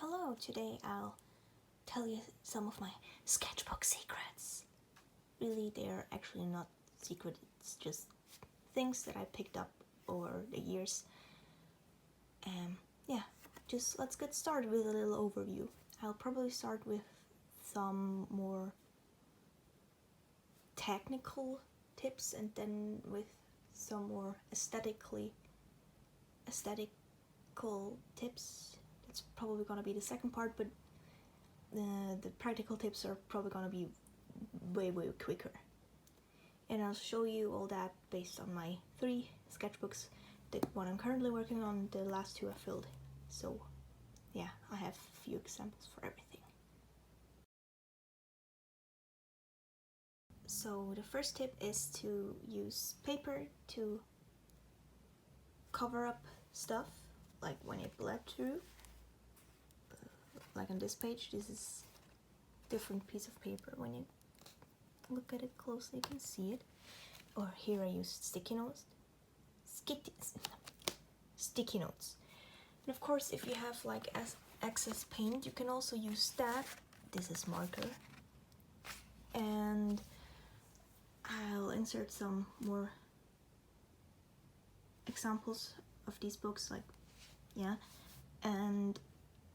Hello. Today I'll tell you some of my sketchbook secrets. Really, they're actually not secret, it's just things that I picked up over the years. Yeah, just let's get started with a little overview. I'll probably start with some more technical tips and then with some more aesthetical tips. That's probably gonna be the second part, but the practical tips are probably gonna be way quicker. And I'll show you all that based on my 3 sketchbooks, the one I'm currently working on, the last 2 I filled. So yeah, I have a few examples for everything. So the first tip is to use paper to cover up stuff, like when it bled through. Like on this page, this is a different piece of paper. When you look at it closely, you can see it. Or here I used sticky notes. Sticky notes. And of course, if you have like excess paint, you can also use that. This is marker. And I'll insert some more examples of these books, and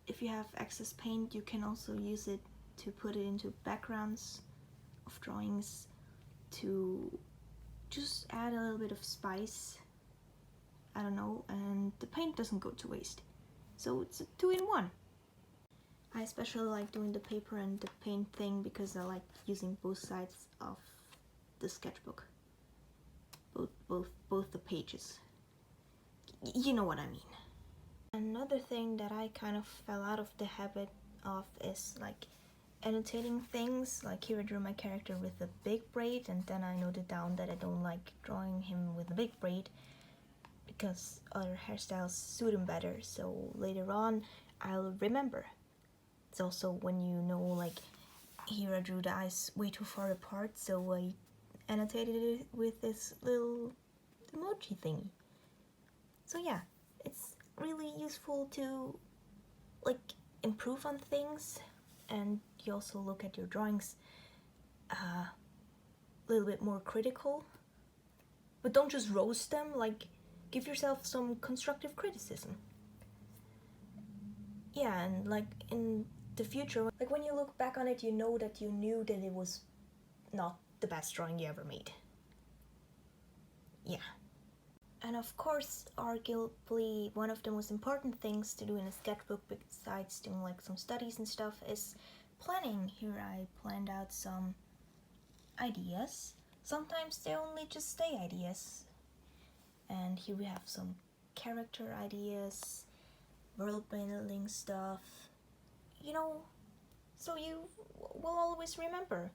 if you have excess paint, you can also use it to put it into backgrounds of drawings to just add a little bit of spice, I don't know, and the paint doesn't go to waste. So it's a 2-in-1. I especially like doing the paper and the paint thing because I like using both sides of the sketchbook, both the pages. You know what I mean. Another thing that I kind of fell out of the habit of is like annotating things. Like here I drew my character with a big braid, and then I noted down that I don't like drawing him with a big braid because other hairstyles suit him better, so later on I'll remember. It's also when you know, like here I drew the eyes way too far apart, so I annotated it with this little emoji thingy. So yeah, it's really useful to like improve on things, and you also look at your drawings a little bit more critical, but don't just roast them, like give yourself some constructive criticism. Yeah, and like in the future, like when you look back on it, you know that you knew that it was not the best drawing you ever made. Yeah. And of course, arguably one of the most important things to do in a sketchbook, besides doing like some studies and stuff, is planning. Here I planned out some ideas. Sometimes they only just stay ideas. And here we have some character ideas, world building stuff, you know, so you will always remember.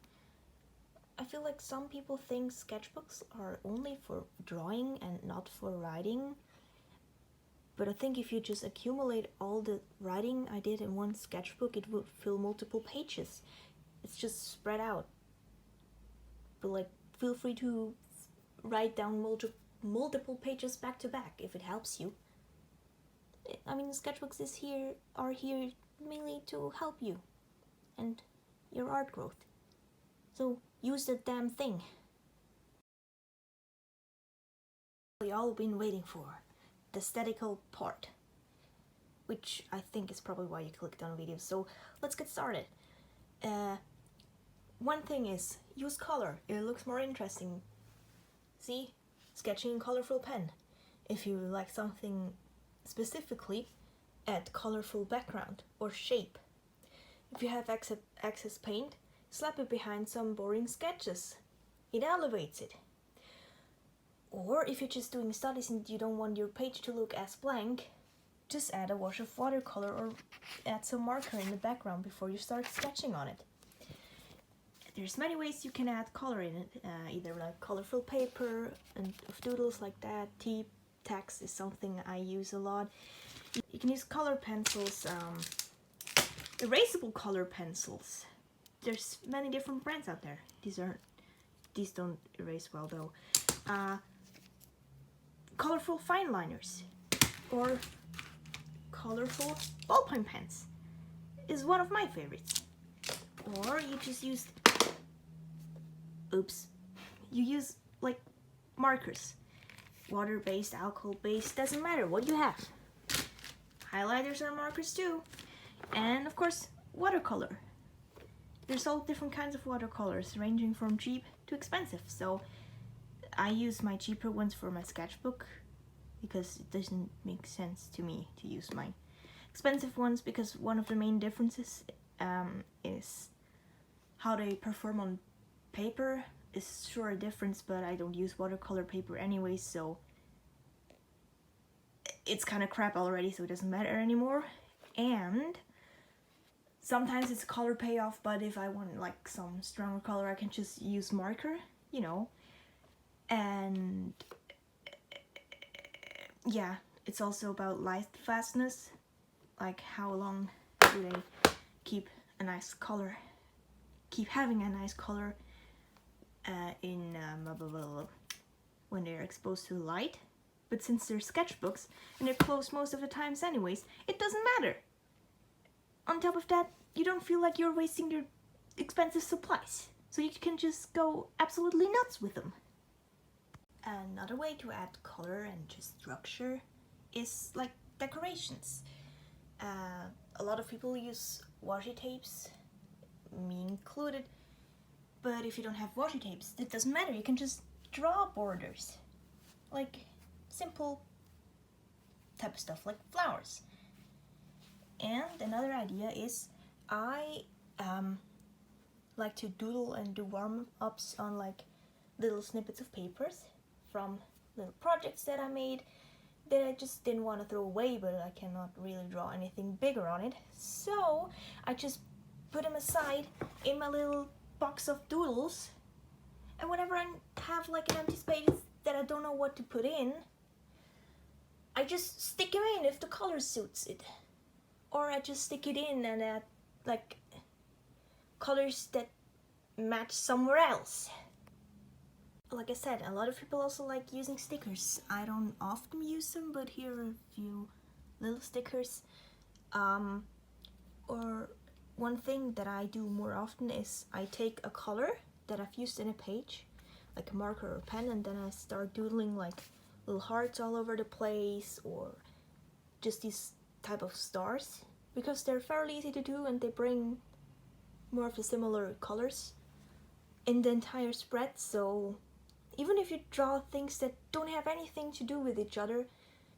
I feel like some people think sketchbooks are only for drawing and not for writing. But I think if you just accumulate all the writing I did in one sketchbook, it would fill multiple pages. It's just spread out. But like, feel free to write down multiple pages back to back if it helps you. I mean, sketchbooks are here mainly to help you and your art growth. So use the damn thing. Y'all been waiting for the aesthetical part, which I think is probably why you clicked on videos. So let's get started. One thing is use color. It looks more interesting. See, sketching in colorful pen. If you like something specifically, add colorful background or shape. If you have excess paint, slap it behind some boring sketches. It elevates it. Or if you're just doing studies and you don't want your page to look as blank, just add a wash of watercolor or add some marker in the background before you start sketching on it. There's many ways you can add color in it, either like colorful paper and of doodles like that. Text is something I use a lot. You can use color pencils, erasable color pencils. There's many different brands out there. These don't erase well though. Colorful fine liners or colorful ballpoint pens is one of my favorites. Or you just use, you use like markers. Water-based, alcohol-based, doesn't matter what you have. Highlighters are markers too. And of course, watercolor. There's all different kinds of watercolors, ranging from cheap to expensive. So I use my cheaper ones for my sketchbook because it doesn't make sense to me to use my expensive ones, because one of the main differences is how they perform on paper. Is sure a difference, but I don't use watercolor paper anyway, so it's kind of crap already, so it doesn't matter anymore. And sometimes it's color payoff, but if I want like some stronger color, I can just use marker, you know. And yeah, it's also about light fastness, like how long do they keep a nice color, keep having a nice color when they're exposed to light. But since they're sketchbooks and they're closed most of the times anyways, it doesn't matter. On top of that, you don't feel like you're wasting your expensive supplies, so you can just go absolutely nuts with them. Another way to add color and just structure is like decorations. A lot of people use washi tapes, me included. But if you don't have washi tapes, it doesn't matter. You can just draw borders, like simple type of stuff, like flowers. And another idea is I like to doodle and do warm-ups on like little snippets of papers from little projects that I made that I just didn't want to throw away, but I cannot really draw anything bigger on it. So I just put them aside in my little box of doodles, and whenever I have like an empty space that I don't know what to put in, I just stick them in if the color suits it, or I just stick it in and add like colors that match somewhere else. Like I said, a lot of people also like using stickers. I don't often use them, but here are a few little stickers. Or one thing that I do more often is I take a color that I've used in a page, like a marker or a pen, and then I start doodling like little hearts all over the place, or just these type of stars, because they're fairly easy to do and they bring more of the similar colors in the entire spread. So even if you draw things that don't have anything to do with each other,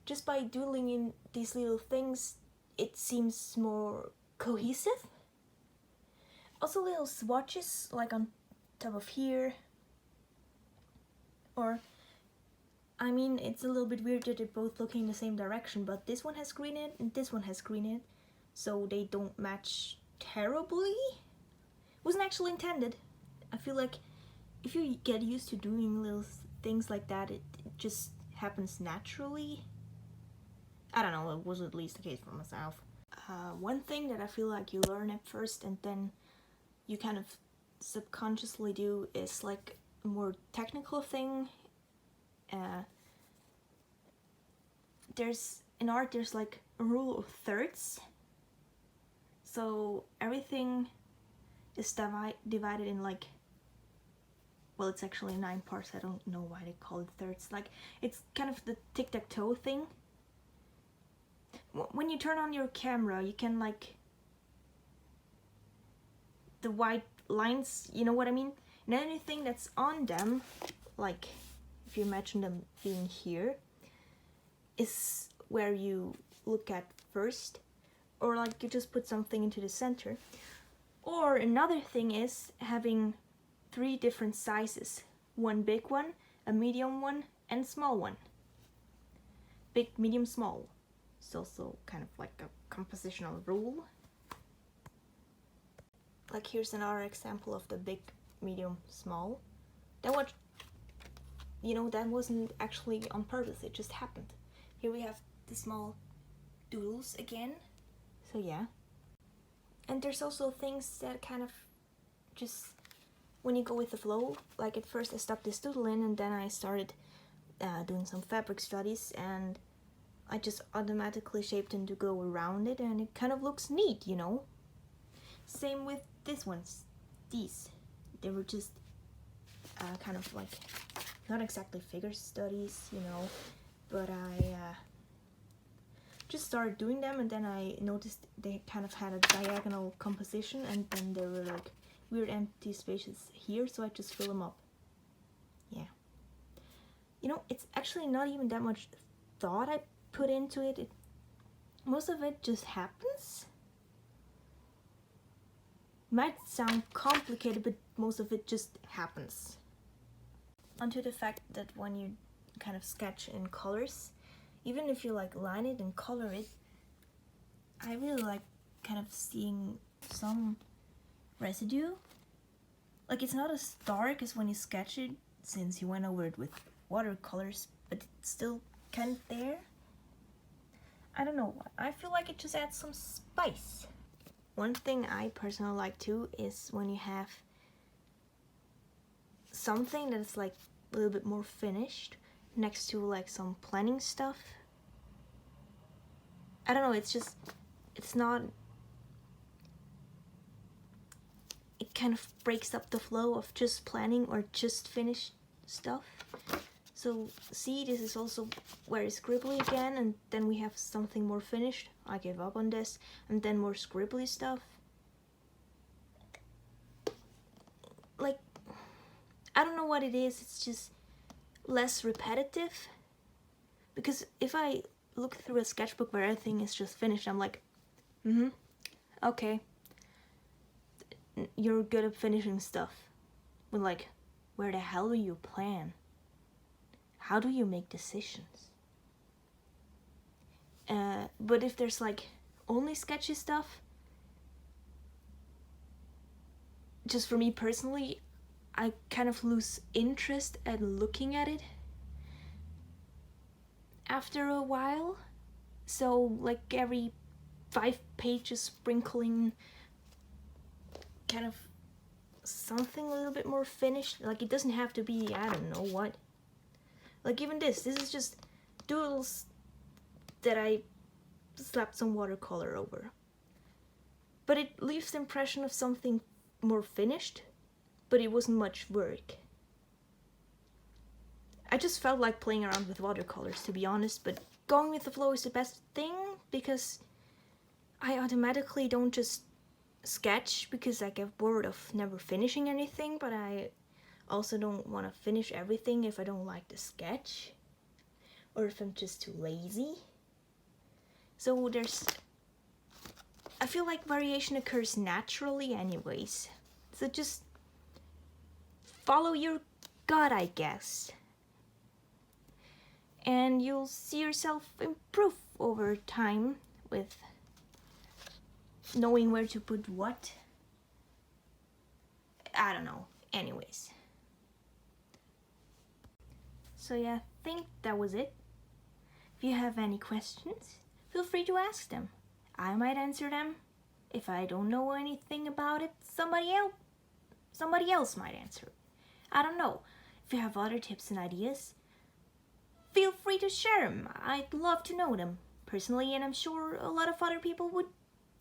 just by doodling in these little things, it seems more cohesive. Also little swatches like on top of here, or I mean, it's a little bit weird that they're both looking in the same direction, but this one has green in it and this one has green in it, so they don't match terribly. Wasn't actually intended. I feel like if you get used to doing little things like that, it just happens naturally. I don't know, it was at least the case for myself. One thing that I feel like you learn at first and then you kind of subconsciously do is like a more technical thing. In art there's like a rule of thirds. So everything is divided in like, well, it's actually 9 parts. I don't know why they call it thirds. Like, it's kind of the tic-tac-toe thing. When you turn on your camera, you can like, the white lines, you know what I mean? And anything that's on them, like if you imagine them being here, is where you look at first, or like you just put something into the center. Or another thing is having 3 different sizes, one big one, a medium one, and small one. Big, medium, small. It's also kind of like a compositional rule. Like here's another example of the big, medium, small. That was, you know, that wasn't actually on purpose, it just happened. Here we have the small doodles again, so yeah. And there's also things that kind of just, when you go with the flow, like at first I stuck this doodle in and then I started doing some fabric studies, and I just automatically shaped them to go around it, and it kind of looks neat, you know. Same with this ones. These, they were just kind of like, not exactly figure studies, you know, but I just started doing them, and then I noticed they kind of had a diagonal composition, and then there were like weird empty spaces here, so I just fill them up. Yeah. You know, it's actually not even that much thought I put into it. Most of it just happens. Might sound complicated, but most of it just happens. Onto the fact that when you kind of sketch in colors, even if you like line it and color it, I really like kind of seeing some residue. Like, it's not as dark as when you sketch it, since you went over it with watercolors, but it's still kind of there. I don't know, I feel like it just adds some spice. One thing I personally like too is when you have something that's like a little bit more finished next to like some planning stuff. I don't know, it's just, it's not, it kind of breaks up the flow of just planning or just finished stuff. So see, this is also very scribbly again, and then we have something more finished. I gave up on this, and then more scribbly stuff. Like, I don't know what it is, it's just less repetitive. Because if I look through a sketchbook where everything is just finished, I'm like, okay, you're good at finishing stuff. But like, where the hell do you plan? How do you make decisions? But if there's like only sketchy stuff, just for me personally, I kind of lose interest at looking at it after a while. So like every 5 pages sprinkling kind of something a little bit more finished. Like, it doesn't have to be, I don't know what. Like, even this is just doodles that I slapped some watercolor over. But it leaves the impression of something more finished, but it wasn't much work. I just felt like playing around with watercolors, to be honest, but going with the flow is the best thing, because I automatically don't just sketch because I get bored of never finishing anything, but I also don't want to finish everything if I don't like the sketch, or if I'm just too lazy. So I feel like variation occurs naturally anyways. So just follow your gut, I guess. And you'll see yourself improve over time with knowing where to put what. I don't know. Anyways. So yeah, I think that was it. If you have any questions, feel free to ask them. I might answer them. If I don't know anything about it, somebody else might answer it. I don't know. If you have other tips and ideas, feel free to share them. I'd love to know them personally, and I'm sure a lot of other people would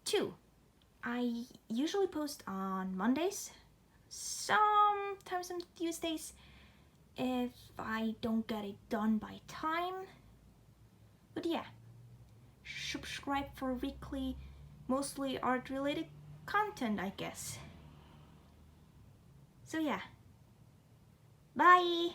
too. I usually post on Mondays, sometimes on Tuesdays if I don't get it done by time. But yeah, subscribe for weekly, mostly art related content, I guess. So yeah, bye!